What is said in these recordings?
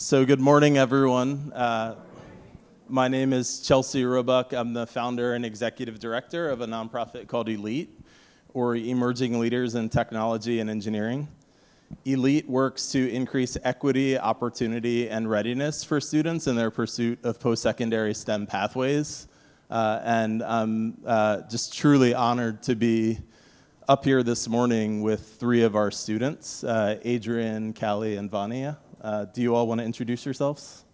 So good morning, everyone. My name is Chelsey Roebuck. I'm the founder and executive director of a nonprofit called Elite, or Emerging Leaders in Technology and Engineering. Elite works to increase equity, opportunity, and readiness for students in their pursuit of post-secondary STEM pathways. And I'm just truly honored to be up here this morning with three of our students, Adrian, Calli, and Vania. Do you all want to introduce yourselves?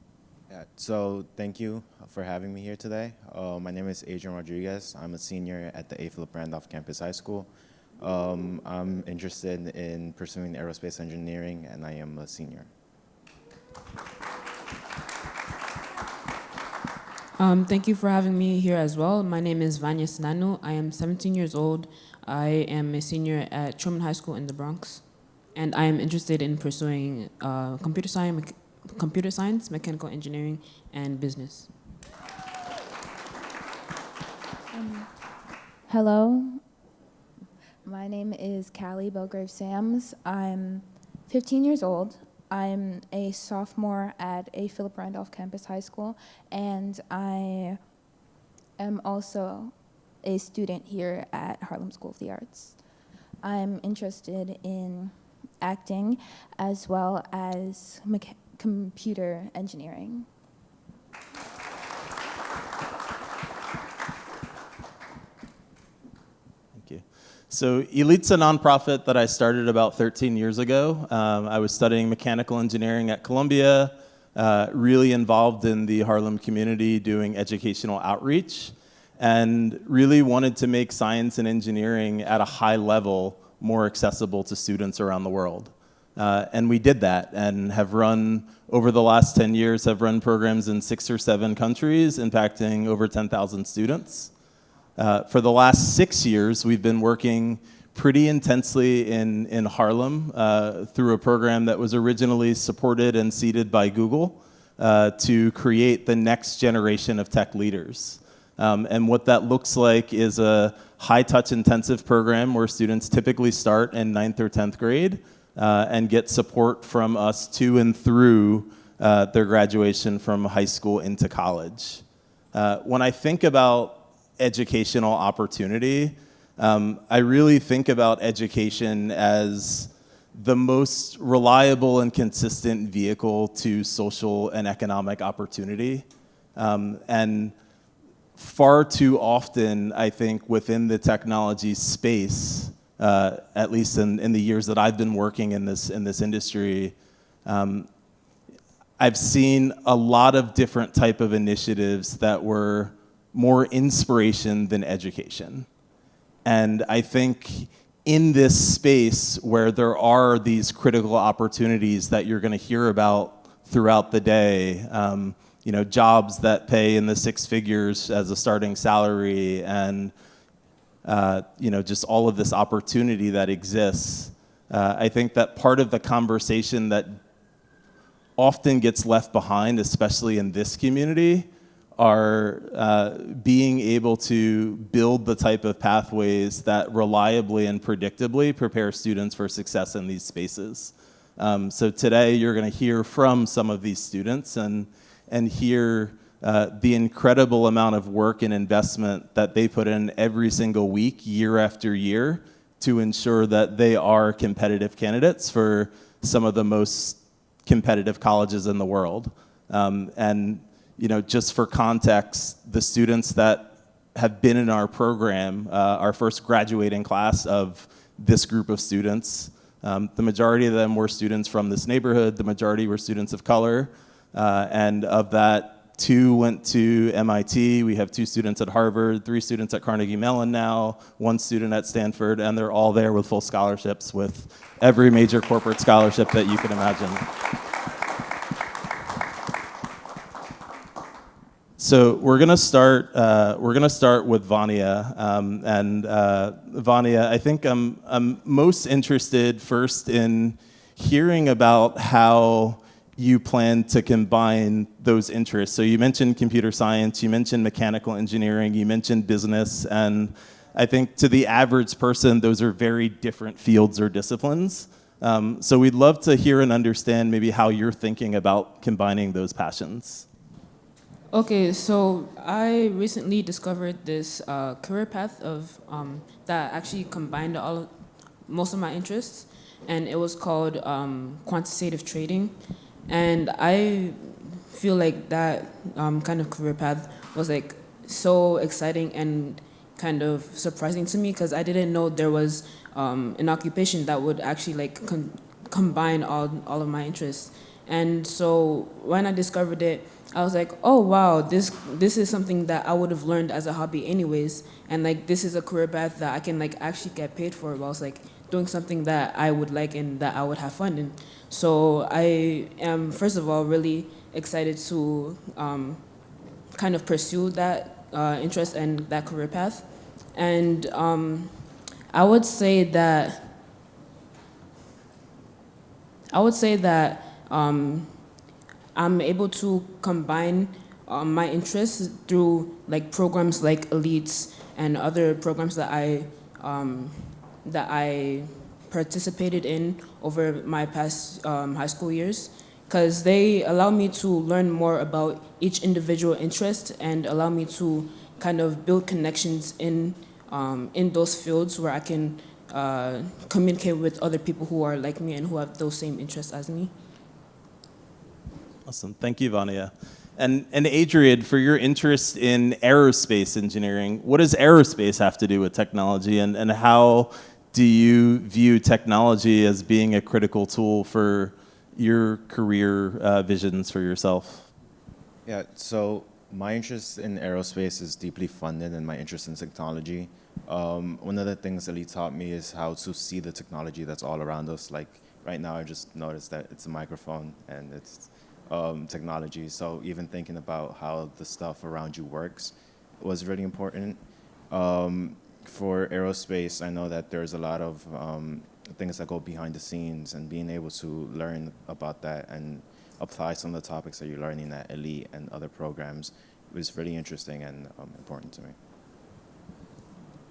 Yeah, so thank you for having me here today. My name is Adrian Rodriguez. I'm a senior at the A. Philip Randolph Campus High School. I'm interested in pursuing aerospace engineering, and I am a senior. Thank you for having me here as well. My name is Vania Senanu. I am 17 years old. I am a senior at Truman High School in the Bronx, and I am interested in pursuing computer science, mechanical engineering, and business. Hello, my name is Calli Belgraves-Samms. I'm 15 years old. I'm a sophomore at A. Philip Randolph Campus High School, and I am also a student here at Harlem School of the Arts. I'm interested in acting as well as computer engineering. Thank you. So Elite's a nonprofit that I started about 13 years ago. I was studying mechanical engineering at Columbia, really involved in the Harlem community doing educational outreach, and really wanted to make science and engineering at a high level more accessible to students around the world. And we did that and have run, over the last 10 years, have run programs in 6 or 7 countries, impacting over 10,000 students. For the last 6 years, we've been working pretty intensely in Harlem through a program that was originally supported and seeded by Google to create the next generation of tech leaders. And what that looks like is a high-touch intensive program where students typically start in 9th or 10th grade and get support from us to and through their graduation from high school into college. When I think about educational opportunity, I really think about education as the most reliable and consistent vehicle to social and economic opportunity. And far too often, I think, within the technology space, at least in the years that I've been working in this industry, I've seen a lot of different type of initiatives that were more inspiration than education. And I think in this space where there are these critical opportunities that you're going to hear about throughout the day, jobs that pay in the 6 figures as a starting salary, and just all of this opportunity that exists. I think that part of the conversation that often gets left behind, especially in this community, are being able to build the type of pathways that reliably and predictably prepare students for success in these spaces. So today you're going to hear from some of these students and hear the incredible amount of work and investment that they put in every single week, year after year, to ensure that they are competitive candidates for some of the most competitive colleges in the world. Just for context, the students that have been in our program, our first graduating class of this group of students, the majority of them were students from this neighborhood, the majority were students of color, and of that, 2 went to MIT. We have 2 students at Harvard, 3 students at Carnegie Mellon now, 1 student at Stanford, and they're all there with full scholarships, with every major corporate scholarship that you can imagine. So we're gonna start with Vania, and Vania, I think I'm most interested first in hearing about how you plan to combine those interests. So you mentioned computer science, you mentioned mechanical engineering, you mentioned business, and I think to the average person, those are very different fields or disciplines. So we'd love to hear and understand maybe how you're thinking about combining those passions. Okay, so I recently discovered this career path of that actually combined most of my interests, and it was called quantitative trading. And I feel like that kind of career path was like so exciting and kind of surprising to me because I didn't know there was an occupation that would actually like combine all of my interests. And so when I discovered it, I was like, oh wow, this is something that I would have learned as a hobby anyways, and like this is a career path that I can like actually get paid for whilst like doing something that I would like and that I would have fun in. So I am first of all really excited to kind of pursue that interest and that career path, and I would say that I'm able to combine my interests through like programs like Elites and other programs that I participated in over my past high school years, because they allow me to learn more about each individual interest and allow me to kind of build connections in those fields where I can communicate with other people who are like me and who have those same interests as me. Awesome. Thank you, Vania. And Adrian, for your interest in aerospace engineering, what does aerospace have to do with technology, and how do you view technology as being a critical tool for your career visions for yourself? Yeah, so my interest in aerospace is deeply funded and my interest in technology. One of the things Elite taught me is how to see the technology that's all around us. Like right now, I just noticed that it's a microphone and it's technology. So even thinking about how the stuff around you works was really important. For aerospace, I know that there's a lot of things that go behind the scenes, and being able to learn about that and apply some of the topics that you're learning at Elite and other programs was really interesting and important to me.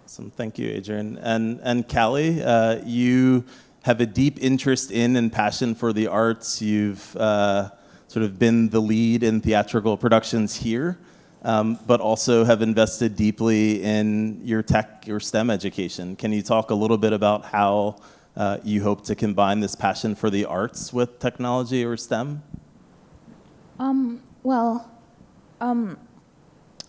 Awesome. Thank you, Adrian. And Calli, you have a deep interest in and passion for the arts. You've sort of been the lead in theatrical productions here, but also have invested deeply in your STEM education. Can you talk a little bit about how you hope to combine this passion for the arts with technology or STEM?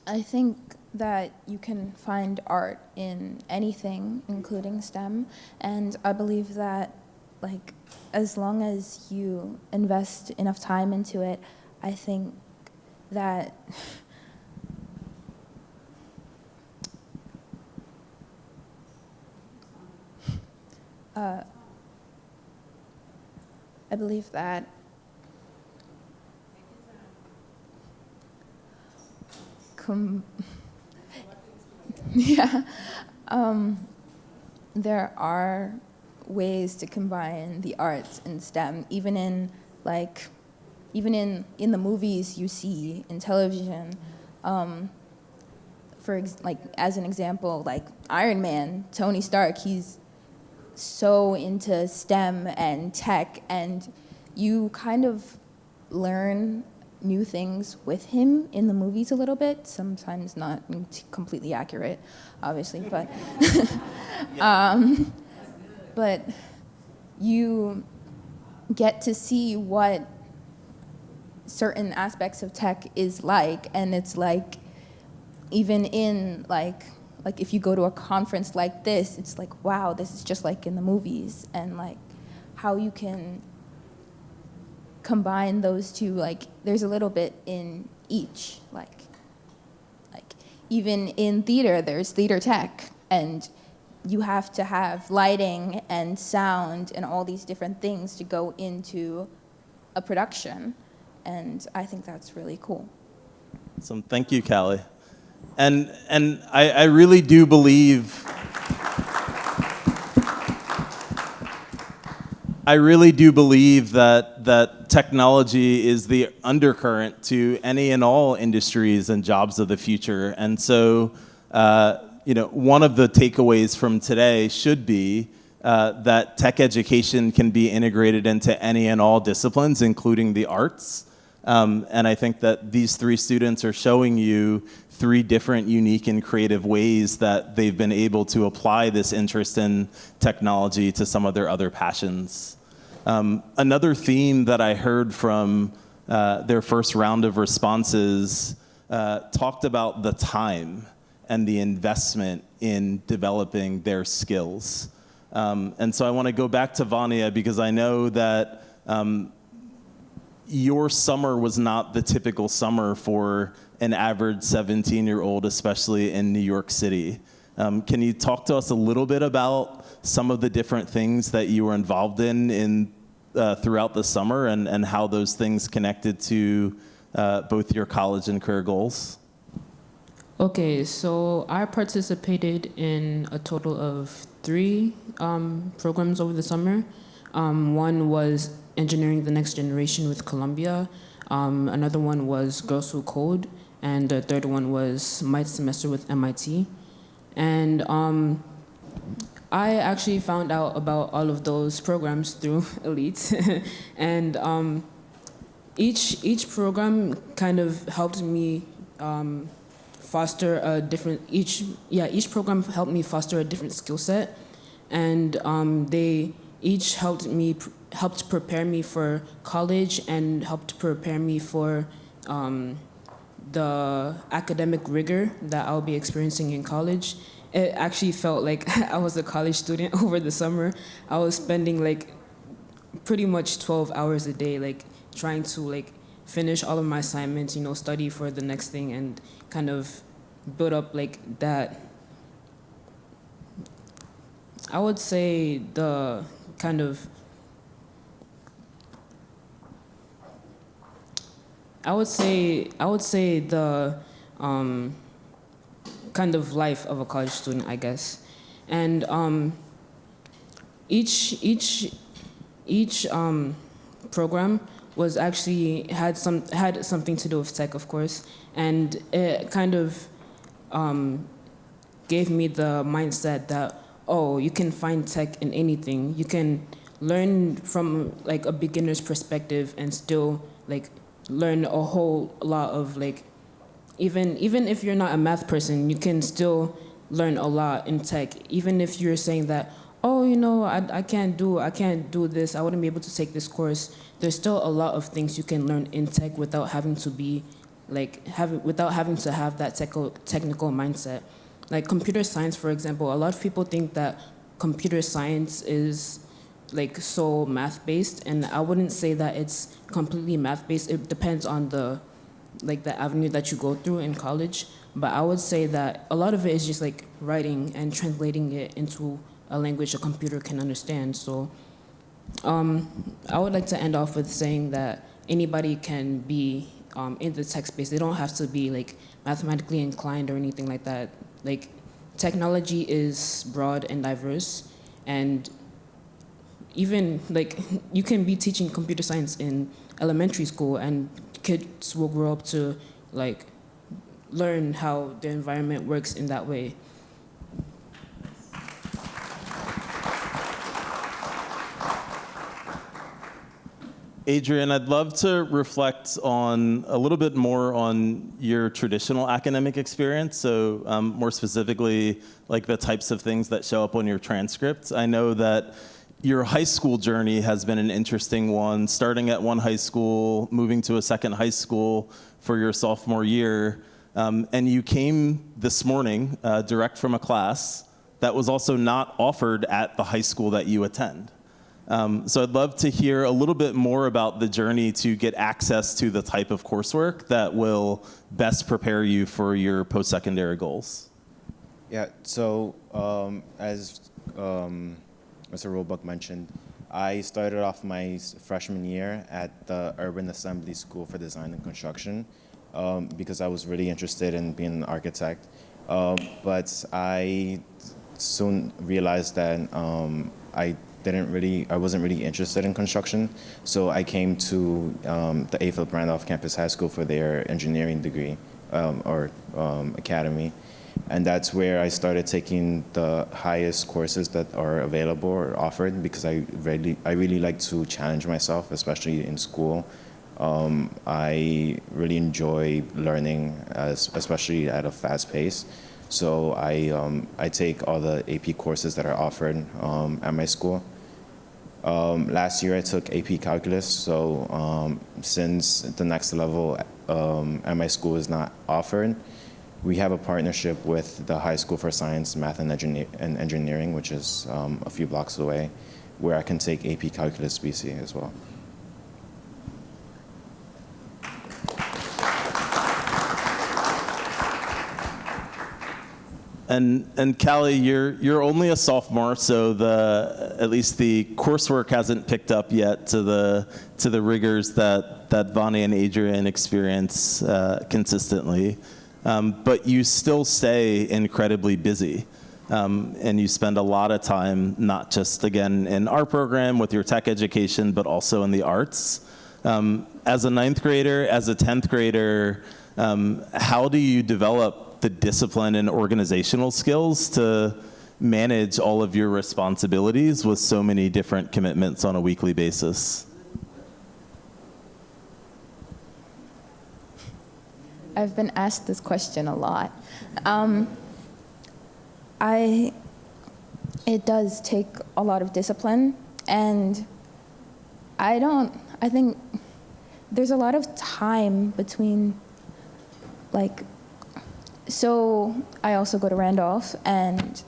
I think that you can find art in anything, including STEM, and I believe that, like, as long as you invest enough time into it, I think that I believe that yeah, there are ways to combine the arts and STEM, even in the movies you see in television. As an example, like Iron Man, Tony Stark, he's so into STEM and tech, and you kind of learn new things with him in the movies a little bit, sometimes not completely accurate, obviously, but but you get to see what certain aspects of tech is like, and it's like, even in like if you go to a conference like this, it's like, wow, this is just like in the movies, and like how you can combine those two, like there's a little bit in each, like even in theater there's theater tech, and you have to have lighting and sound and all these different things to go into a production, and I think that's really cool. Awesome. Thank you, Calli. And I really do believe that technology is the undercurrent to any and all industries and jobs of the future. And so, one of the takeaways from today should be that tech education can be integrated into any and all disciplines, including the arts. And I think that these three students are showing you three different unique and creative ways that they've been able to apply this interest in technology to some of their other passions. Another theme that I heard from their first round of responses talked about the time and the investment in developing their skills. And so I want to go back to Vania because I know that your summer was not the typical summer for an average 17-year-old, especially in New York City. Can you talk to us a little bit about some of the different things that you were involved in throughout the summer and how those things connected to both your college and career goals? Okay, so I participated in a total of 3 programs over the summer. One was Engineering the Next Generation with Columbia. Another one was Girls Who Code. And the third one was my semester with MIT. And I actually found out about all of those programs through Elite. And each program kind of helped me foster a different, each program helped me foster a different skill set. And they each helped prepare me for college and helped prepare me for the academic rigor that I'll be experiencing in college. It actually felt like I was a college student over the summer. I was spending like pretty much 12 hours a day, like trying to like finish all of my assignments, study for the next thing and kind of build up like that. I would say the kind of I would say the kind of life of a college student, I guess, and each program was actually had something to do with tech, of course, and it kind of gave me the mindset that you can find tech in anything. You can learn from like a beginner's perspective and still like learn a whole lot of like, even if you're not a math person, you can still learn a lot in tech. Even if you're saying that, I can't do this, I wouldn't be able to take this course. There's still a lot of things you can learn in tech without having to be like without having to have that technical mindset. Like computer science, for example, a lot of people think that computer science is like so math-based, and I wouldn't say that it's completely math-based. It depends on the avenue that you go through in college. But I would say that a lot of it is just like writing and translating it into a language a computer can understand. So I would like to end off with saying that anybody can be in the tech space. They don't have to be like mathematically inclined or anything like that. Like technology is broad and diverse, and even like you can be teaching computer science in elementary school and kids will grow up to like learn how the environment works in that way. Adrian, I'd love to reflect on a little bit more on your traditional academic experience. So more specifically, like the types of things that show up on your transcripts. I know that your high school journey has been an interesting one, starting at one high school, moving to a second high school for your sophomore year. And you came this morning direct from a class that was also not offered at the high school that you attend. So I'd love to hear a little bit more about the journey to get access to the type of coursework that will best prepare you for your post-secondary goals. Yeah, so as Mr. Roebuck mentioned, I started off my freshman year at the Urban Assembly School for Design and Construction because I was really interested in being an architect. But I soon realized that I wasn't really interested in construction, so I came to the A. Philip Randolph Campus High School for their engineering degree or academy. And that's where I started taking the highest courses that are available or offered, because I really like to challenge myself, especially in school. I really enjoy learning, especially at a fast pace. So I take all the AP courses that are offered at my school. Last year I took AP Calculus, so since the next level at my school is not offered, we have a partnership with the High School for Science, Math, and Engineering, which is a few blocks away, where I can take AP Calculus BC as well. And Calli, you're only a sophomore, so at least the coursework hasn't picked up yet to the rigors that Vania and Adrian experience consistently. But you still stay incredibly busy, and you spend a lot of time not just again in our program with your tech education, but also in the arts. As a 9th grader, as a 10th grader, how do you develop the discipline and organizational skills to manage all of your responsibilities with so many different commitments on a weekly basis? I've been asked this question a lot. It does take a lot of discipline, and I think there's a lot of time between, so I also go to Randolph, and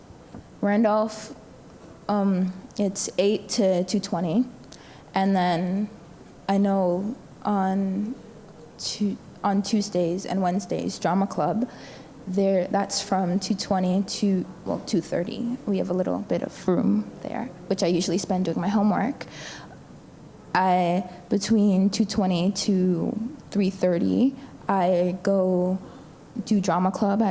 Randolph, it's 8 to 2:20, and then I know on Tuesdays and Wednesdays, drama club, that's from 2:20 to 2:30. We have a little bit of room there, which I usually spend doing my homework. Between 2:20 to 3:30, I go do drama club,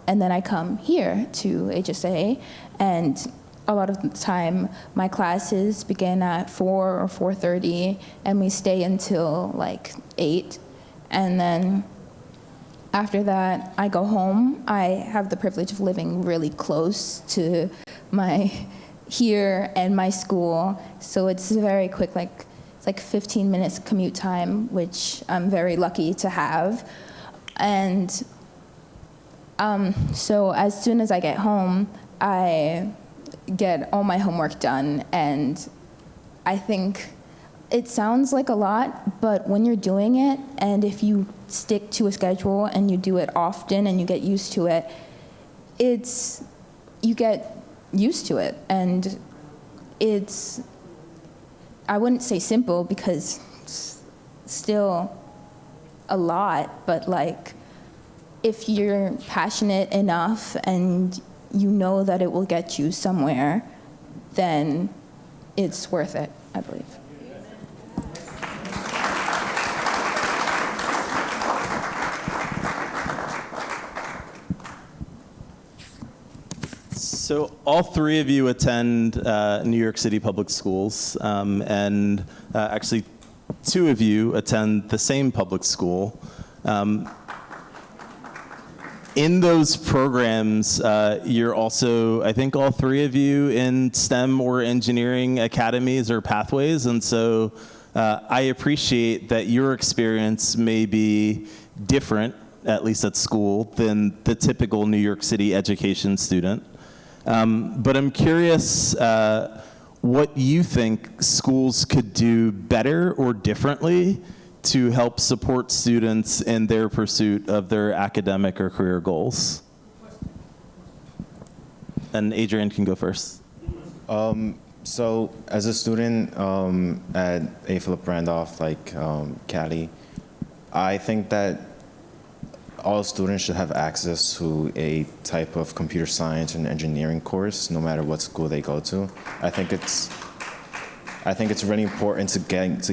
and then I come here to HSA, and a lot of the time my classes begin at 4 or 4:30, and we stay until 8, and then after that I go home. I have the privilege of living really close to here and my school, so it's very quick, it's 15 minutes commute time, which I'm very lucky to have. And so as soon as I get home, I get all my homework done, and I think it sounds like a lot, but when you're doing it, and if you stick to a schedule and you do it often and you get used to it, you get used to it, and I wouldn't say simple, because it's still a lot, but if you're passionate enough and you know that it will get you somewhere, then it's worth it, I believe. So all three of you attend New York City public schools, and actually 2 of you attend the same public school. In those programs, you're also, I think all 3 of you, in STEM or engineering academies or pathways, and so I appreciate that your experience may be different, at least at school, than the typical New York City education student. But I'm curious what you think schools could do better or differently to help support students in their pursuit of their academic or career goals. And Adrian can go first. So as a student at A. Philip Randolph, Calli, I think that all students should have access to a type of computer science and engineering course, no matter what school they go to. I think it's really important to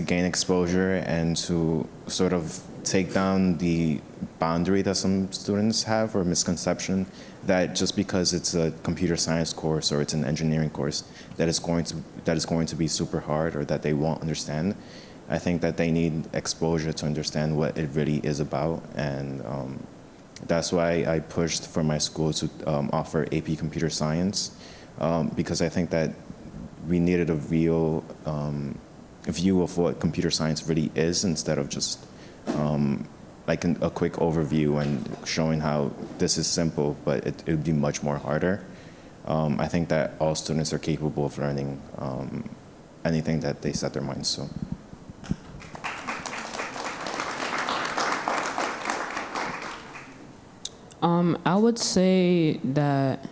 gain exposure and to sort of take down the boundary that some students have, or misconception that just because it's a computer science course or it's an engineering course that is going to be super hard, or that they won't understand. I think that they need exposure to understand what it really is about, and That's why I pushed for my school to offer AP Computer Science, because I think that we needed a real view of what computer science really is instead of just like a quick overview and showing how this is simple, but it would be much more harder. I think that all students are capable of learning anything that they set their minds to. I would say that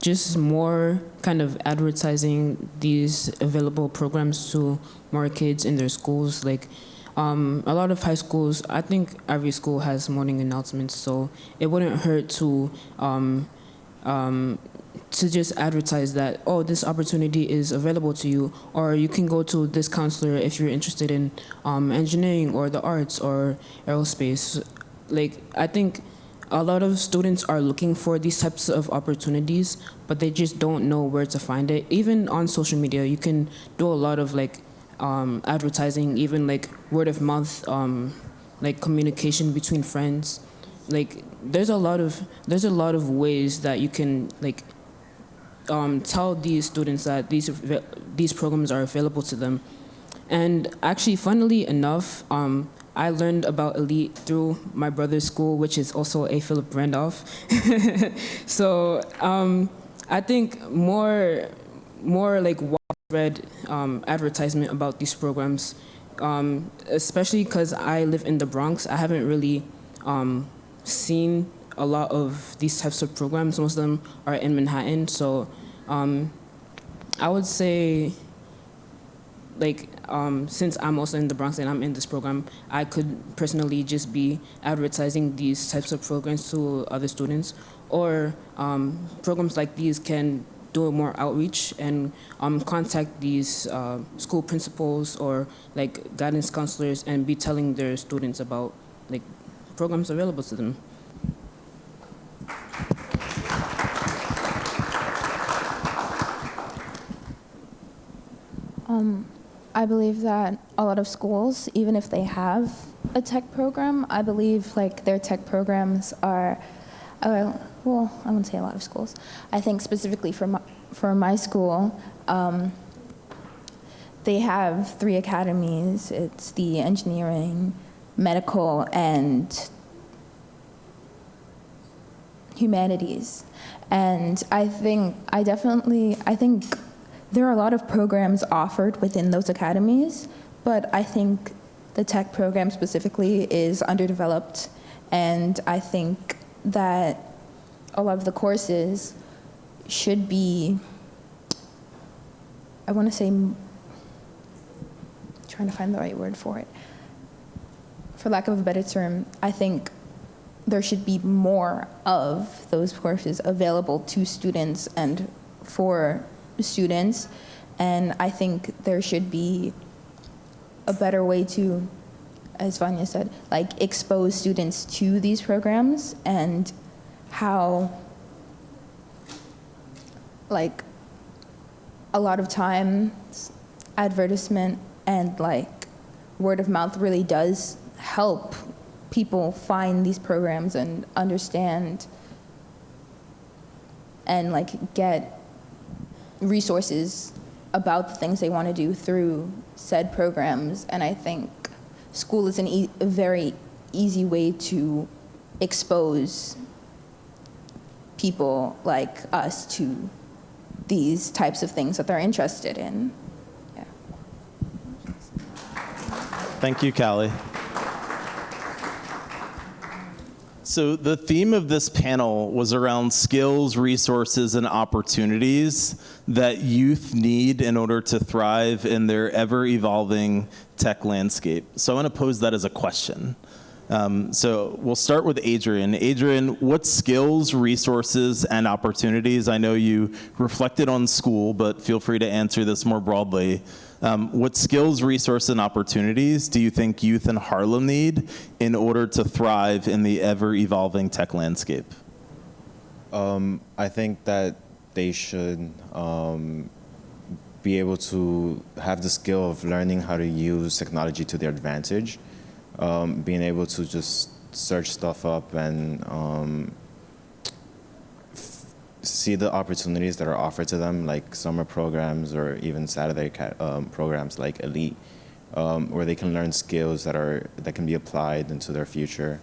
just more kind of advertising these available programs to more kids in their schools. Like a lot of high schools, I think every school has morning announcements, so it wouldn't hurt to just advertise that, oh, this opportunity is available to you, or you can go to this counselor if you're interested in engineering or the arts or aerospace. Like, I think a lot of students are looking for these types of opportunities, but they just don't know where to find it. Even on social media, you can do a lot of like advertising, even like word of mouth, like communication between friends. Like there's a lot of ways that you can like tell these students that these programs are available to them. And actually, funnily enough, I learned about Elite through my brother's school, which is also a Philip Randolph. So I think more like widespread advertisement about these programs, especially because I live in the Bronx. I haven't really seen a lot of these types of programs. Most of them are in Manhattan. So I would say, like, since I'm also in the Bronx and I'm in this program, I could personally just be advertising these types of programs to other students, or programs like these can do more outreach and contact these school principals or like guidance counselors and be telling their students about like programs available to them. I believe that a lot of schools, even if they have a tech program, I believe like their tech programs are, well, I wouldn't say a lot of schools. I think specifically for my school, they have 3 academies. It's the engineering, medical, and humanities. And I think there are a lot of programs offered within those academies, but I think the tech program specifically is underdeveloped, and I think that a lot of the courses should be, I want to say, trying to find the right word for it. For lack of a better term, I think there should be more of those courses available to students and for students, and I think there should be a better way to, as Vania said, like expose students to these programs and how like a lot of times advertisement and like word of mouth really does help people find these programs and understand and like get resources about the things they want to do through said programs. And I think school is a very easy way to expose people like us to these types of things that they're interested in. Yeah. Thank you, Calli. So the theme of this panel was around skills, resources, and opportunities that youth need in order to thrive in their ever-evolving tech landscape. So I want to pose that as a question. So we'll start with Adrian. Adrian, what skills, resources, and opportunities, I know you reflected on school, but feel free to answer this more broadly. What skills, resources, and opportunities do you think youth in Harlem need in order to thrive in the ever-evolving tech landscape? I think that they should be able to have the skill of learning how to use technology to their advantage, being able to just search stuff up and see the opportunities that are offered to them, like summer programs or even Saturday programs like Elite, where they can learn skills that can be applied into their future.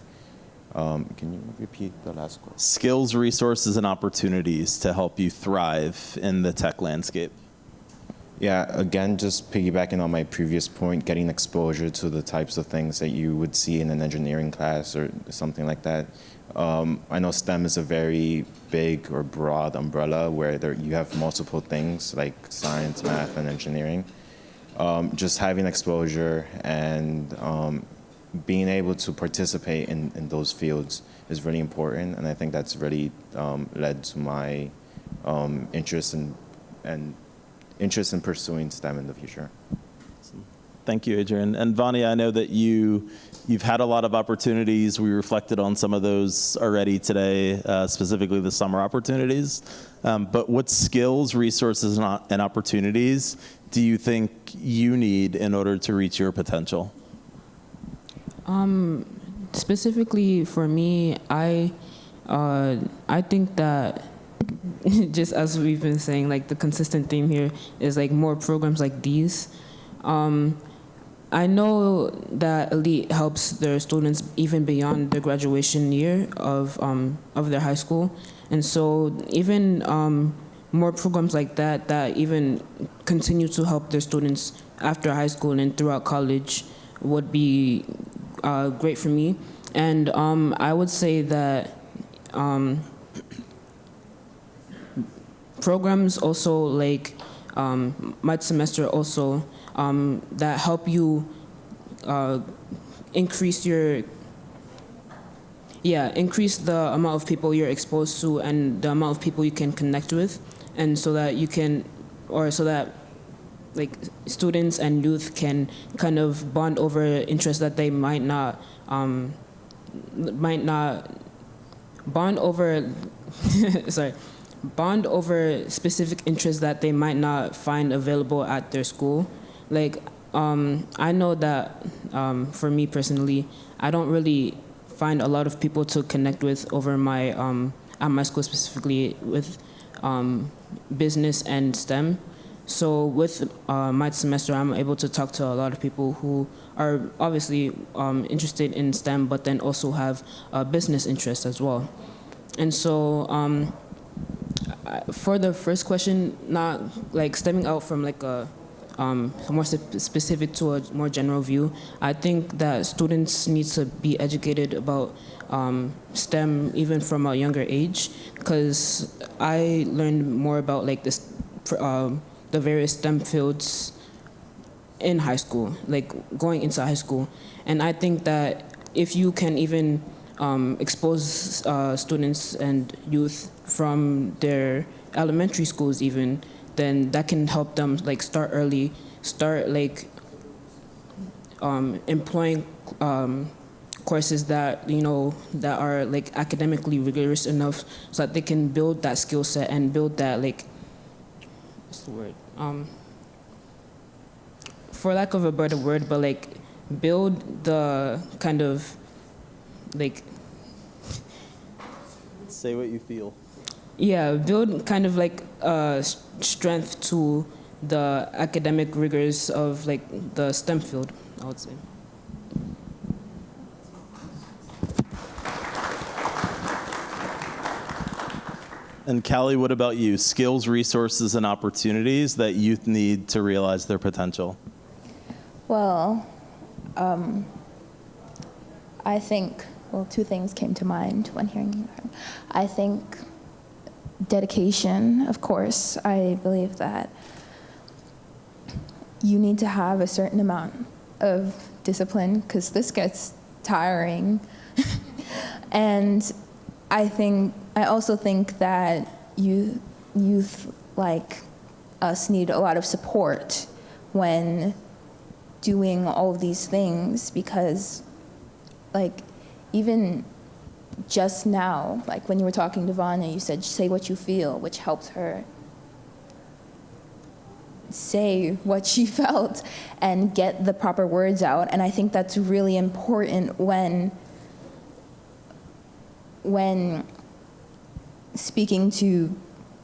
Can you repeat the last question? Skills, resources, and opportunities to help you thrive in the tech landscape. Yeah, again, just piggybacking on my previous point, getting exposure to the types of things that you would see in an engineering class or something like that. I know STEM is a very big or broad umbrella where you have multiple things like science, math, and engineering. Just having exposure and being able to participate in those fields is really important, and I think that's really led to my interest in pursuing STEM in the future. Thank you, Adrian. And Vania, I know that you've had a lot of opportunities. We reflected on some of those already today, specifically the summer opportunities. But what skills, resources, and opportunities do you think you need in order to reach your potential? Specifically for me, I think that just as we've been saying, like the consistent theme here is like more programs like these. I know that Elite helps their students even beyond the graduation year of their high school, and so even more programs like that even continue to help their students after high school and throughout college would be great for me. And I would say that programs also like my semester also that help you increase the amount of people you're exposed to and the amount of people you can connect with, and so that like students and youth can kind of bond over interests that they might not bond over bond over specific interests that they might not find available at their school. Like, I know that for me personally, I don't really find a lot of people to connect with over my at my school, specifically with business and STEM. So with my semester, I'm able to talk to a lot of people who are obviously interested in STEM, but then also have business interests as well. And so for the first question, not like stemming out from like a more specific to a more general view, I think that students need to be educated about STEM even from a younger age, because I learned more about like this the various STEM fields in high school, like going into high school. And I think that if you can even expose students and youth from their elementary schools even, then that can help them like start early, start like employing courses that, you know, that are like academically rigorous enough so that they can build that skill set and build that like, what's the word? For lack of a better word, but like build the kind of like, say what you feel. Yeah, build kind of like strength to the academic rigors of like the STEM field, I would say. And Calli, what about you? Skills, resources, and opportunities that youth need to realize their potential? Well, I think, well, two things came to mind when hearing you. I think dedication, of course. I believe that you need to have a certain amount of discipline because this gets tiring. And I also think that youth like us need a lot of support when doing all of these things, because like even just now, like when you were talking to Vania, you said say what you feel, which helped her say what she felt and get the proper words out. And I think that's really important when when speaking to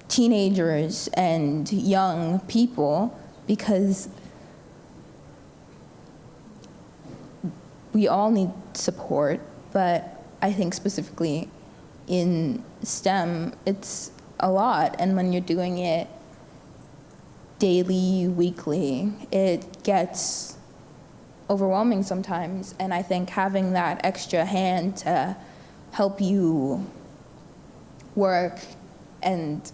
teenagers and young people, because we all need support, but I think specifically in STEM, it's a lot. And when you're doing it daily, weekly, it gets overwhelming sometimes. And I think having that extra hand to help you work and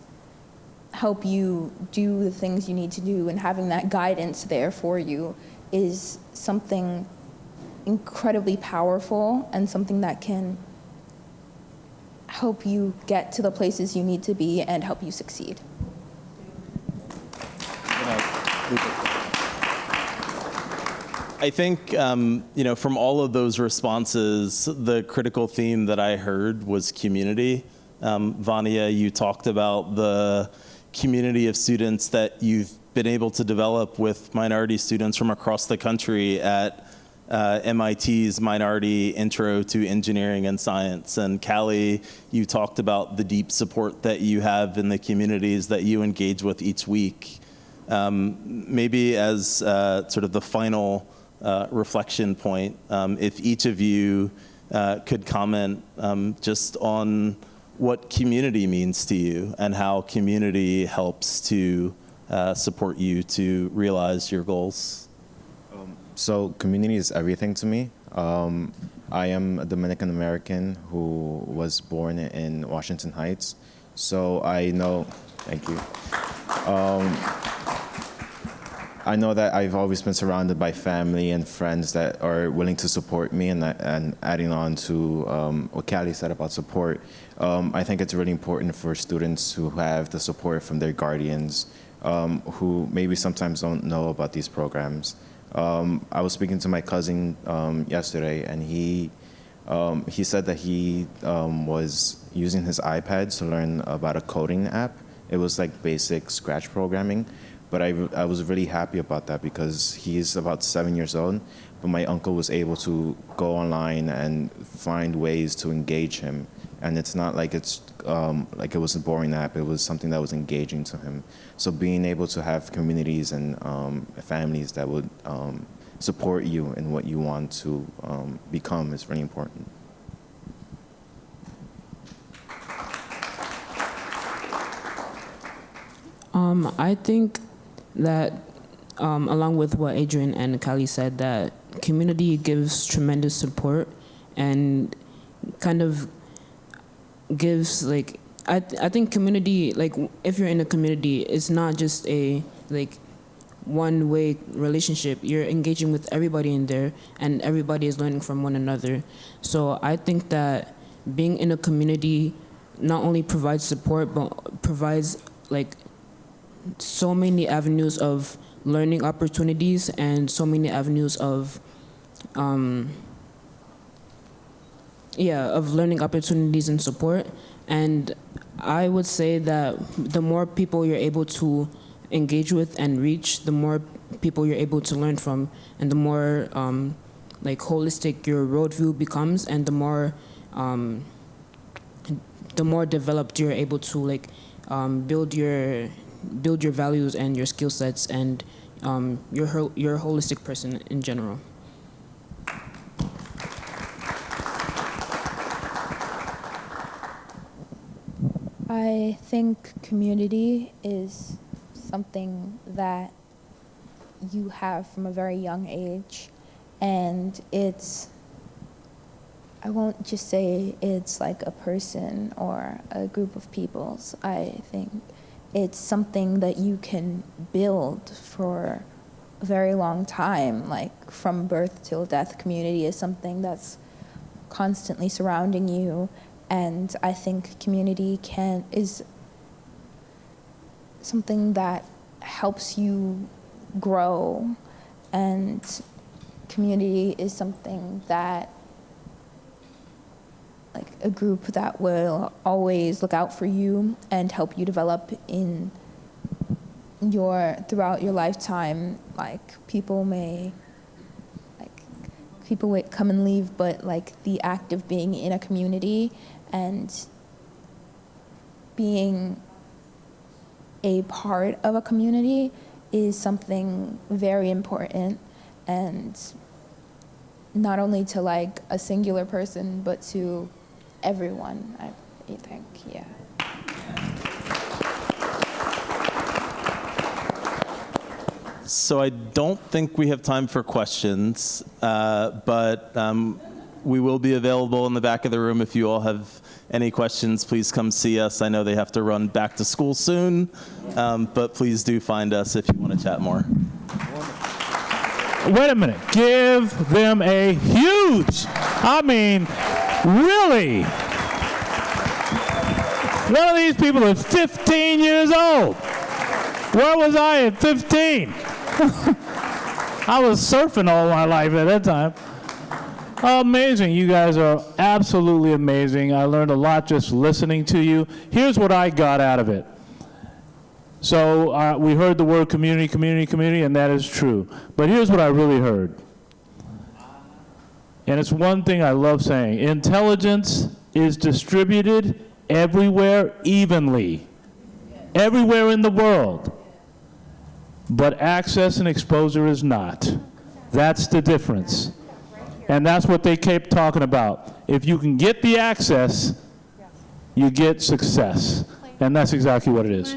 help you do the things you need to do, and having that guidance there for you is something incredibly powerful and something that can help you get to the places you need to be and help you succeed. I think, from all of those responses, the critical theme that I heard was community. Vania, you talked about the community of students that you've been able to develop with minority students from across the country at MIT's Minority Intro to Engineering and Science. And Calli, you talked about the deep support that you have in the communities that you engage with each week. Maybe as sort of the final reflection point, if each of you could comment just on what community means to you and how community helps to support you to realize your goals. So community is everything to me. I am a Dominican American who was born in Washington Heights. So I know, thank you. I know that I've always been surrounded by family and friends that are willing to support me, and adding on to what Calli said about support, I think it's really important for students who have the support from their guardians who maybe sometimes don't know about these programs. I was speaking to my cousin yesterday, and he said that he was using his iPad to learn about a coding app. It was like basic Scratch programming, but I was really happy about that because he's about 7 years old, but my uncle was able to go online and find ways to engage him. And it's not like it's like it was a boring app. It was something that was engaging to him. So being able to have communities and families that would support you in what you want to become is really important. I think that along with what Adrian and Calli said, that community gives tremendous support and kind of gives I think community, if you're in a community, it's not just a one-way relationship. You're engaging with everybody in there, and everybody is learning from one another. So I think that being in a community not only provides support, but provides so many avenues of learning opportunities and so many avenues of learning opportunities and support. And I would say that the more people you're able to engage with and reach, the more people you're able to learn from, and the more holistic your worldview becomes, and the more developed you're able to build your values and your skill sets and you're a holistic person in general. I think community is something that you have from a very young age, and I won't just say it's like a person or a group of peoples. I think it's something that you can build for a very long time, from birth till death. Community is something that's constantly surrounding you. And I think community is something that helps you grow, and community is something that, a group that will always look out for you and help you develop throughout your lifetime. People may come and leave, but the act of being in a community and being a part of a community is something very important, and not only to like a singular person, but to everyone, I think, yeah. So I don't think we have time for questions, but we will be available in the back of the room if you all have any questions. Please come see us. I know they have to run back to school soon, but please do find us if you want to chat more. Wait a minute. Give them a huge, I mean, really. One of these people is 15 years old. Where was I at 15? I was surfing all my life at that time. Amazing. You guys are absolutely amazing. I learned a lot just listening to you. Here's what I got out of it. So we heard the word community, community, community, and that is true. But here's what I really heard. And it's one thing I love saying. Intelligence is distributed everywhere evenly. Everywhere in the world. But access and exposure is not. That's the difference. And that's what they kept talking about. If you can get the access, you get success. And that's exactly what it is.